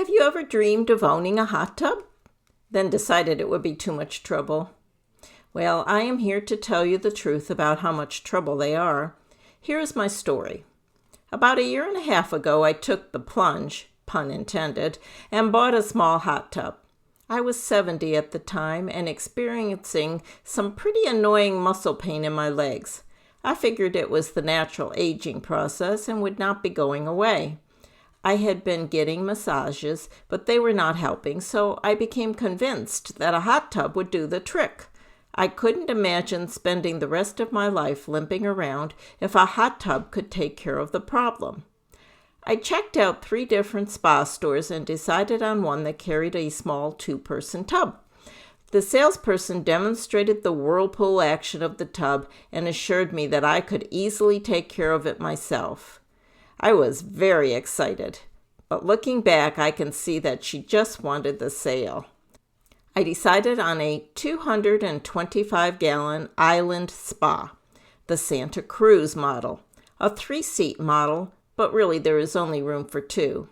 Have you ever dreamed of owning a hot tub? Then decided it would be too much trouble? Well, I am here to tell you the truth about how much trouble they are. Here is my story. About 1.5 years ago, I took the plunge, pun intended, and bought a small hot tub. I was 70 at the time and experiencing some pretty annoying muscle pain in my legs. I figured it was the natural aging process and would not be going away. I had been getting massages, but they were not helping, so I became convinced that a hot tub would do the trick. I couldn't imagine spending the rest of my life limping around if a hot tub could take care of the problem. I checked out 3 different spa stores and decided on one that carried a small 2-person tub. The salesperson demonstrated the whirlpool action of the tub and assured me that I could easily take care of it myself. I was very excited, but looking back, I can see that she just wanted the sale. I decided on a 225-gallon island spa, the Santa Cruz model, a 3-seat model, but really there is only room for 2.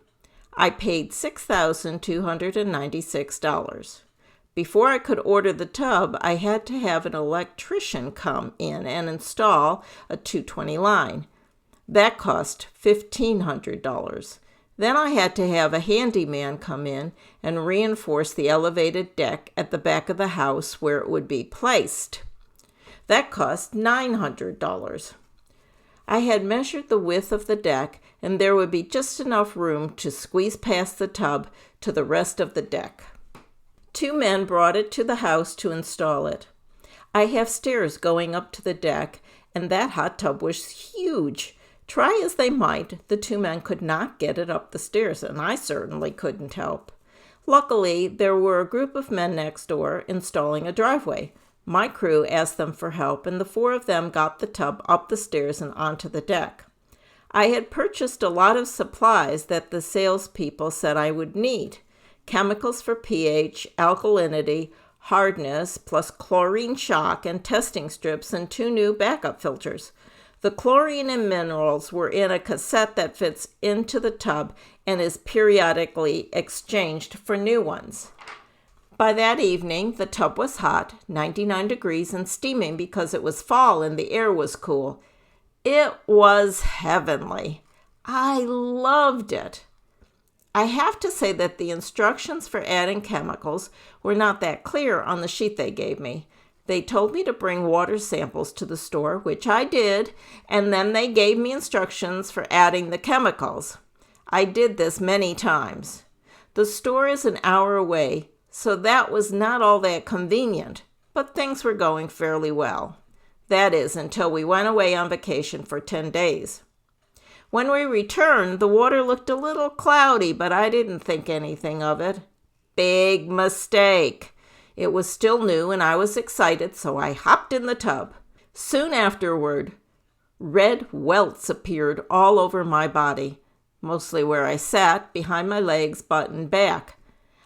I paid $6,296. Before I could order the tub, I had to have an electrician come in and install a 220 line. That cost $1,500. Then I had to have a handyman come in and reinforce the elevated deck at the back of the house where it would be placed. That cost $900. I had measured the width of the deck, and there would be just enough room to squeeze past the tub to the rest of the deck. 2 men brought it to the house to install it. I have stairs going up to the deck, and that hot tub was huge. Try as they might, the 2 men could not get it up the stairs, and I certainly couldn't help. Luckily, there were a group of men next door installing a driveway. My crew asked them for help, and the 4 of them got the tub up the stairs and onto the deck. I had purchased a lot of supplies that the salespeople said I would need. Chemicals for pH, alkalinity, hardness, plus chlorine shock and testing strips and 2 new backup filters. The chlorine and minerals were in a cassette that fits into the tub and is periodically exchanged for new ones. By that evening, the tub was hot, 99 degrees, and steaming because it was fall and the air was cool. It was heavenly. I loved it. I have to say that the instructions for adding chemicals were not that clear on the sheet they gave me. They told me to bring water samples to the store, which I did, and then they gave me instructions for adding the chemicals. I did this many times. The store is an hour away, so that was not all that convenient, but things were going fairly well. That is, until we went away on vacation for 10 days. When we returned, the water looked a little cloudy, but I didn't think anything of it. Big mistake. It was still new and I was excited, so I hopped in the tub. Soon afterward, red welts appeared all over my body, mostly where I sat, behind my legs, butt, and back.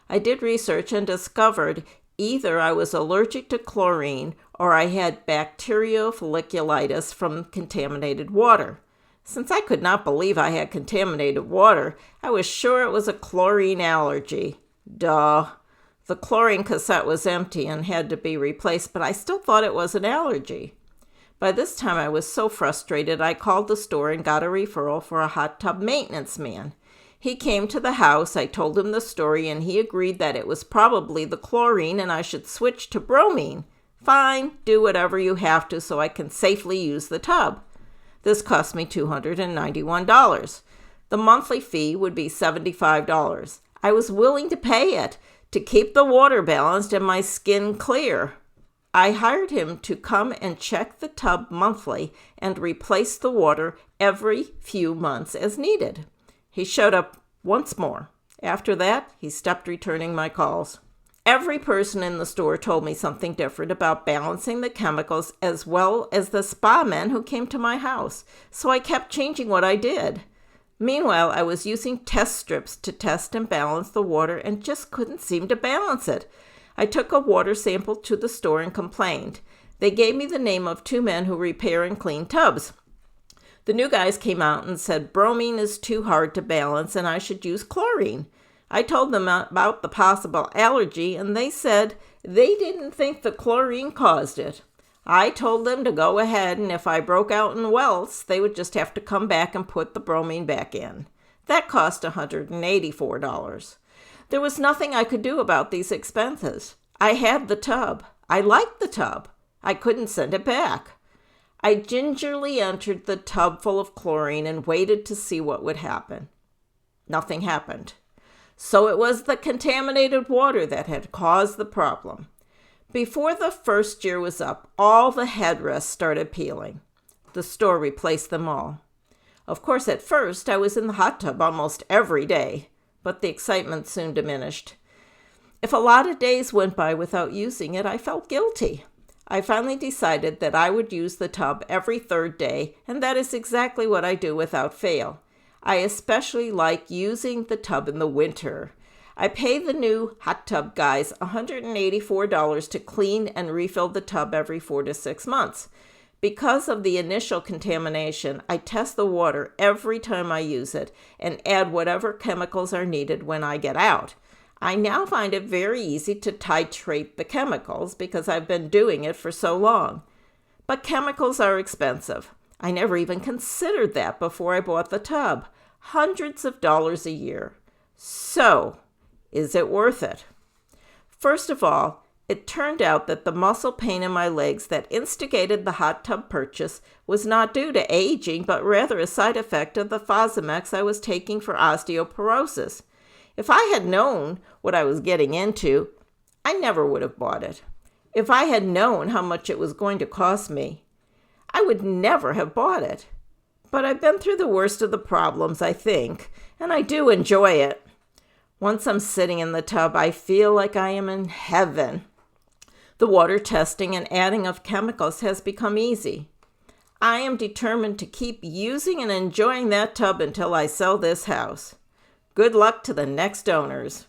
I did research and discovered either I was allergic to chlorine or I had bacterial folliculitis from contaminated water. Since I could not believe I had contaminated water, I was sure it was a chlorine allergy. Duh. The chlorine cassette was empty and had to be replaced, but I still thought it was an allergy. By this time I was so frustrated I called the store and got a referral for a hot tub maintenance man. He came to the house, I told him the story, and he agreed that it was probably the chlorine and I should switch to bromine. Fine, do whatever you have to so I can safely use the tub. This cost me $291. The monthly fee would be $75. I was willing to pay it to keep the water balanced and my skin clear. I hired him to come and check the tub monthly and replace the water every few months as needed. He showed up once more. After that, he stopped returning my calls. Every person in the store told me something different about balancing the chemicals as well as the spa men who came to my house, so I kept changing what I did. Meanwhile, I was using test strips to test and balance the water and just couldn't seem to balance it. I took a water sample to the store and complained. They gave me the name of 2 men who repair and clean tubs. The new guys came out and said bromine is too hard to balance and I should use chlorine. I told them about the possible allergy, and they said they didn't think the chlorine caused it. I told them to go ahead, and if I broke out in welts, they would just have to come back and put the bromine back in. That cost $184. There was nothing I could do about these expenses. I had the tub. I liked the tub. I couldn't send it back. I gingerly entered the tub full of chlorine and waited to see what would happen. Nothing happened. So it was the contaminated water that had caused the problem. Before the first year was up, all the headrests started peeling. The store replaced them all. Of course, at first, I was in the hot tub almost every day, but the excitement soon diminished. If a lot of days went by without using it, I felt guilty. I finally decided that I would use the tub every third day, and that is exactly what I do without fail. I especially like using the tub in the winter. I pay the new hot tub guys $184 to clean and refill the tub every 4 to 6 months. Because of the initial contamination, I test the water every time I use it and add whatever chemicals are needed when I get out. I now find it very easy to titrate the chemicals because I've been doing it for so long. But chemicals are expensive. I never even considered that before I bought the tub. Hundreds of dollars a year. So, is it worth it? First of all, it turned out that the muscle pain in my legs that instigated the hot tub purchase was not due to aging, but rather a side effect of the Fosamax I was taking for osteoporosis. If I had known what I was getting into, I never would have bought it. If I had known how much it was going to cost me, I would never have bought it. But I've been through the worst of the problems, I think, and I do enjoy it. Once I'm sitting in the tub, I feel like I am in heaven. The water testing and adding of chemicals has become easy. I am determined to keep using and enjoying that tub until I sell this house. Good luck to the next owners.